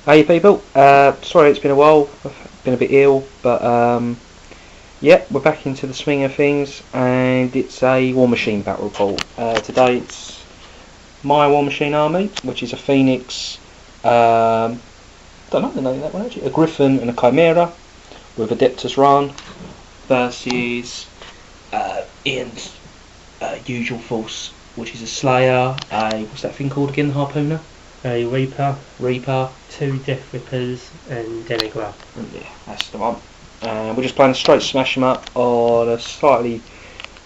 Hey people, sorry it's been a while, I've been a bit ill, but yeah, we're back into the swing of things, and it's a War Machine battle report. Today it's my War Machine army, which is a Phoenix, don't know the name of that one actually, a Griffin and a Chimera, with Adeptus Run, versus Ian's usual force, which is a Slayer, what's that thing called again, the Harpooner? A Reaper. 2 Death Rippers and Demigra. Yeah, that's the one. We're just playing a straight smash 'em up on a slightly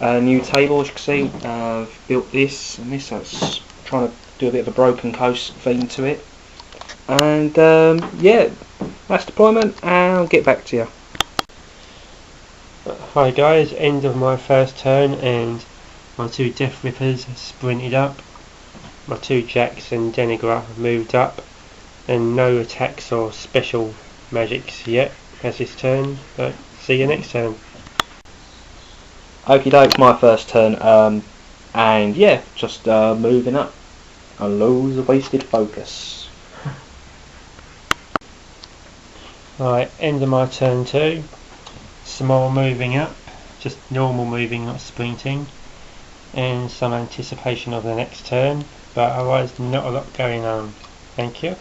new table, as you can see. I've built this and this, so it's trying to do a bit of a broken coast theme to it. And yeah, that's deployment, and I'll get back to you. Hi guys, end of my first turn and my 2 Death Rippers sprinted up. My 2 Jacks and Denigra moved up, and no attacks or special magics yet as this turn, but see you next turn. Okie doke, my first turn, and yeah, just moving up. And loads of wasted focus. Right, end of my turn 2. Some more moving up, just normal moving, not sprinting, and some anticipation of the next turn, but otherwise not a lot going on. Thank you.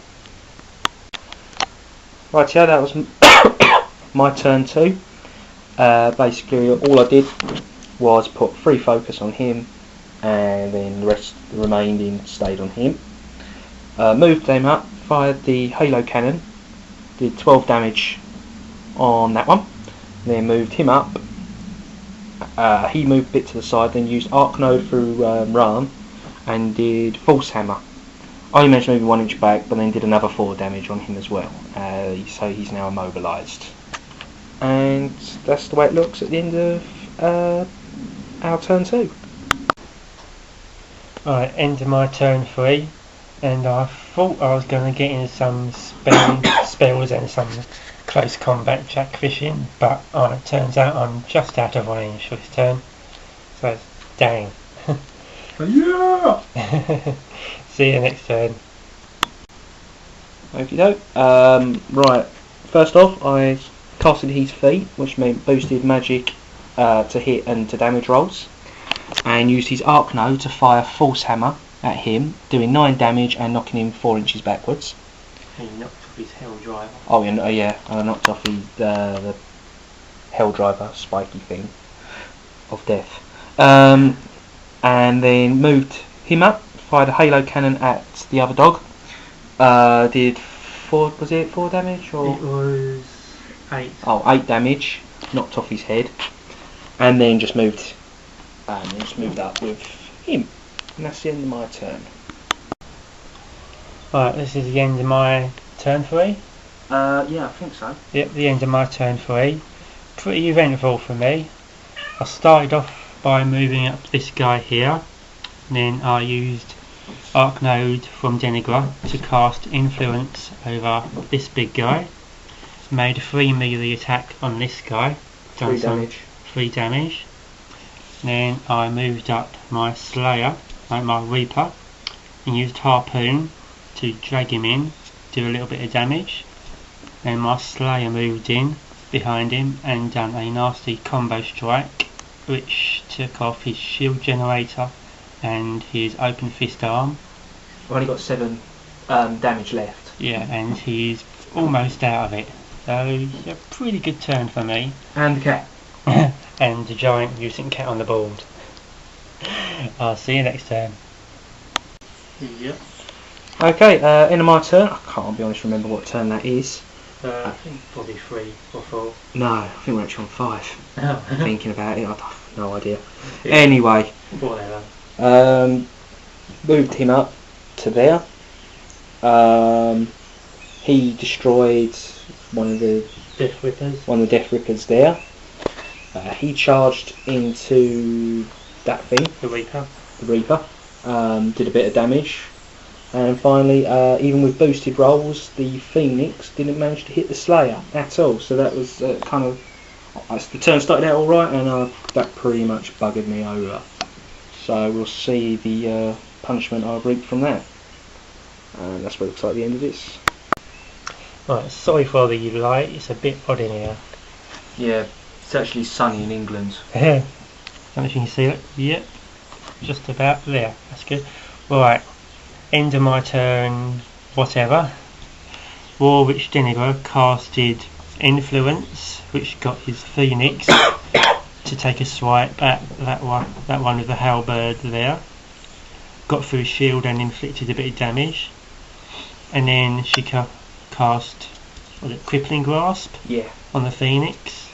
Right, yeah, that was my turn 2. Basically all I did was put 3 focus on him, and then the remaining stayed on him. Moved them up, fired the halo cannon, did 12 damage on that one, then moved him up. He moved a bit to the side, then used arc node through Ram and did false hammer. I only managed to move 1 inch back, but then did another 4 damage on him as well, so he's now immobilised. And that's the way it looks at the end of our turn 2. Right, end of my turn 3, and I thought I was going to get in some spells and some close combat jackfishing, but it turns out I'm just out of range for this turn, so dang. Yeah! See you next turn. Okie doke. Right, first off I casted his feet, which meant boosted magic to hit and to damage rolls, and used his arc node to fire false hammer at him, doing 9 damage and knocking him 4 inches backwards. And he knocked off his hell driver. Oh yeah, I knocked off the hell driver spiky thing of death. And then moved him up, fired a halo cannon at the other dog. Did 4 damage or? It was 8. Oh, 8 damage, knocked off his head, and then just moved up with him, and that's the end of my turn. Right, this is the end of my turn 3. Yeah, I think so. Yep, the end of my turn 3. Pretty eventful for me. I started off by moving up this guy here, and then I used Arc Node from Denigra to cast Influence over this big guy. Made a 3 melee attack on this guy. 3 damage. 3 damage. Then I moved up my Slayer, like my Reaper, and used Harpoon to drag him in, do a little bit of damage. Then my Slayer moved in behind him and done a nasty combo strike, which took off his shield generator and his open fist arm. I've only got 7 damage left. Yeah, and he's almost out of it. So yeah, pretty good turn for me. And the cat. And the giant mutant cat on the board. I'll see you next turn. Yep. Okay, end of my turn. I can't be honest remember what turn that is. I think probably 3 or 4. No, I think we're actually on 5. Oh. Thinking about it, I have no idea. Anyway, Whatever. moved him up to there. He destroyed one of the Death Rippers there. He charged into that thing, The Reaper. Did a bit of damage, and finally, even with boosted rolls, the Phoenix didn't manage to hit the Slayer at all. So that was kind of the turn started out all right, and that pretty much buggered me over. So we'll see the punishment I've reaped from that. And that's what it looks like at the end of this. Right, sorry for the light, it's a bit odd in here. Yeah, it's actually sunny in England. Don't know if you can see it. Yep, just about there. That's good. Right, end of my turn, whatever. Warwick Denigre casted Influence, which got his Phoenix to take a swipe at that one with the halberd there. Got through his shield and inflicted a bit of damage. And then she cast Crippling Grasp on the Phoenix,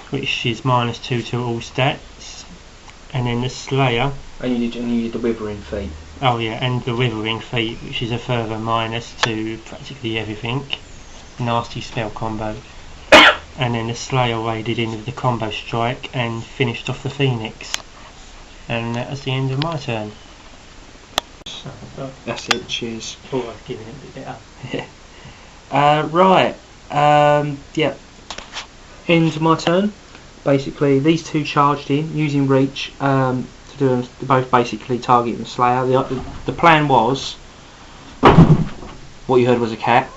which is -2 to all stats. And then the Slayer. And you did the Withering Feat. Oh yeah, and the Withering Feat, which is a further minus to practically everything. Nasty spell combo. And then the Slayer waded in with the combo strike and finished off the Phoenix. And that was the end of my turn. That's it, cheers. Oh, I've given it a bit better. Right, yeah. End of my turn. Basically, these two charged in, using Reach to both basically target the Slayer. The plan was, what you heard was a cat,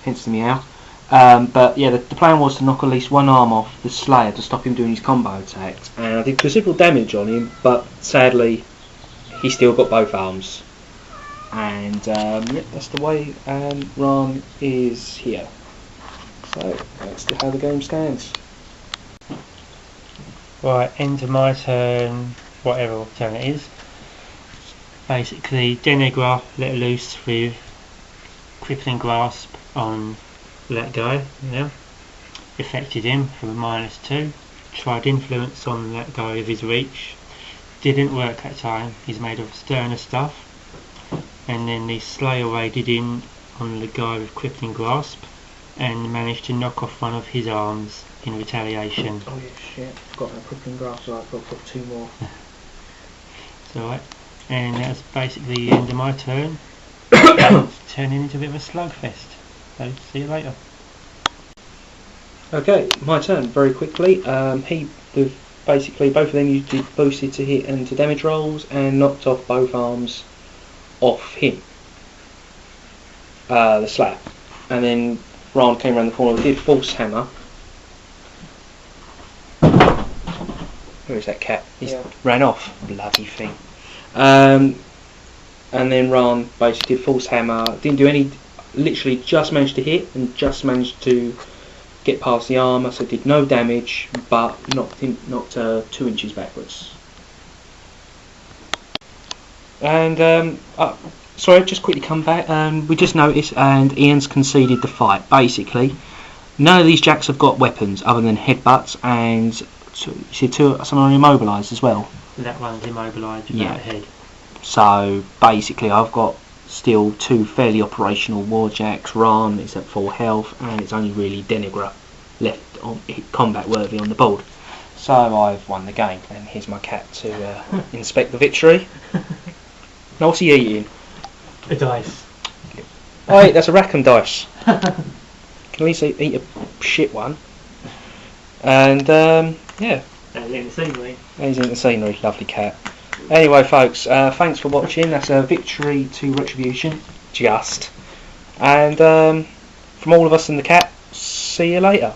hence the meow. But yeah, the plan was to knock at least one arm off the Slayer to stop him doing his combo attacks. And I did considerable damage on him, but sadly, he still got both arms. And yep, that's the way Ron is here. So that's how the game stands. Right, end of my turn, whatever turn it is. Basically, Denigre let loose with Crippling Grasp on that guy, affected him for a -2. Tried Influence on that guy with his Reach. Didn't work that time, he's made of sterner stuff. And then the Slayer waded in on the guy with Crippling Grasp and managed to knock off one of his arms in retaliation. Oh yeah, shit, forgot about Crippling Grasp, so I've got 2 more. It's alright. And that's basically the end of my turn. It's turning into a bit of a slugfest. So see you later. Okay, my turn. Very quickly. Basically both of them you did boosted to hit and to damage rolls and knocked off both arms off him. The Slayer. And then Ron came around the corner, did Force Hammer. Where is that cat? He's ran off. Bloody thing. And then Ron basically did Force Hammer. Didn't do any. Literally just managed to hit and just managed to get past the armour, so did no damage, but knocked 2 inches backwards. And sorry, just quickly come back. We just noticed, and Ian's conceded the fight. Basically, none of these jacks have got weapons other than headbutts, and you see some are immobilised as well. That one's immobilised without a head. So basically, I've got still 2 fairly operational warjacks. Ron is at full health, and it's only really Denigre left on combat worthy on the board. So I've won the game, and here's my cat to inspect the victory. Now what's he eating? A dice. Oh wait, that's a Rackham dice. Can at least eat a shit one. And yeah. He's in the scenery. He's in the scenery, lovely cat. Anyway folks, thanks for watching. That's a victory to Retribution, just. And from all of us and the cat, see you later.